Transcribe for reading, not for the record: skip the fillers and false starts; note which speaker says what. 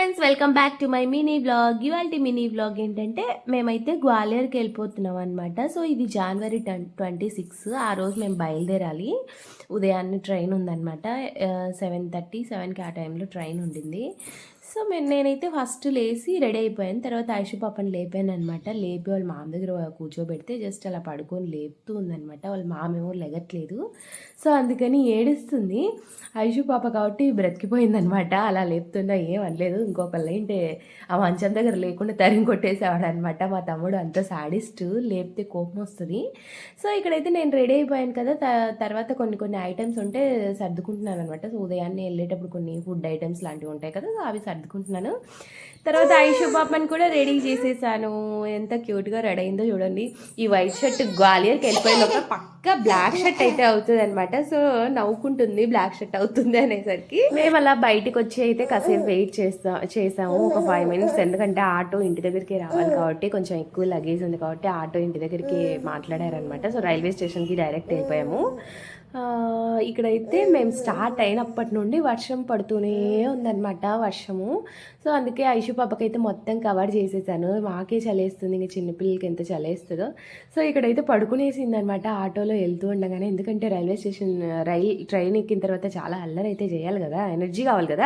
Speaker 1: Friends, welcome back to my mini vlog. ఇవాల్టి mini vlog ఏంటంటే మేమైతే గ్వాలియర్కి వెళ్ళిపోతున్నాం అనమాట. సో ఇది జనవరి 26. ఆ రోజు మేము బయలుదేరాలి. ఉదయాన్నే ట్రైన్ ఉందన్నమాట. 7:37కి ఆ టైంలో ట్రైన్ ఉండింది. సో నేనైతే ఫస్ట్ లేచి రెడీ అయిపోయాను. తర్వాత ఐషు పాపని లేపాను అనమాట. లేపి వాళ్ళ మామ దగ్గర కూర్చోబెడితే జస్ట్ అలా పడుకొని లేపుతూ ఉందనమాట. వాళ్ళ మామేమో లెగట్లేదు. సో అందుకని ఏడుస్తుంది. ఐషు పాప కాబట్టి బ్రతికిపోయిందనమాట. అలా లేపుతున్నా ఏం అనలేదు. ఇంకొకళ్ళు ఏంటి ఆ మంచం దగ్గర లేకుండా తరిమి కొట్టేసేవాడు అనమాట. మా తమ్ముడు అంత సాడిస్ట్, లేపితే కోపం వస్తుంది. సో ఇక్కడైతే నేను రెడీ అయిపోయాను కదా. తర్వాత కొన్ని ఐటమ్స్ ఉంటే సర్దుకుంటున్నాను అనమాట. సో ఉదయాన్నే వెళ్ళేటప్పుడు కొన్ని ఫుడ్ ఐటమ్స్ లాంటివి ఉంటాయి కదా, సో అవి సర్దుకుంటున్నాను. తర్వాత ఐషు పాపని కూడా రెడీ చేసేసాను. ఎంత క్యూట్గా రెడీ అయిందో చూడండి. ఈ వైట్ షర్ట్ గ్వాలియర్కి వెళ్ళిపోయిన ఒక పక్క బ్లాక్ షర్ట్ అయితే అవుతుంది అనమాట. సో నవ్వుకుంటుంది బ్లాక్ షర్ట్ అవుతుంది అనేసరికి. మేము అలా బయటకు వచ్చి అయితే కాసేపు వెయిట్ చేసాము ఒక 5 minutes. ఎందుకంటే ఆటో ఇంటి దగ్గరికి రావాలి కాబట్టి, కొంచెం ఎక్కువ లగేజ్ ఉంది కాబట్టి ఆటో ఇంటి దగ్గరికి మాట్లాడారనమాట. సో రైల్వే స్టేషన్కి డైరెక్ట్ వెళ్ళిపోయాము. ఇక్కడైతే మేము స్టార్ట్ అయినప్పటి నుండి వర్షం పడుతూనే ఉందన్నమాట, వర్షము. సో అందుకే ఐషు పాపకైతే మొత్తం కవర్ చేసేసాను. మాకే చలేస్తుంది, ఇంకా చిన్నపిల్లలకి ఎంత చలేస్తుందో. సో ఇక్కడైతే పడుకునేసింది అనమాట ఆటోలో వెళ్తూ ఉండగానే. ఎందుకంటే రైల్వే స్టేషన్ ట్రైన్ ఎక్కిన తర్వాత చాలా అల్లరి అయితే చేయాలి కదా, ఎనర్జీ కావాలి కదా.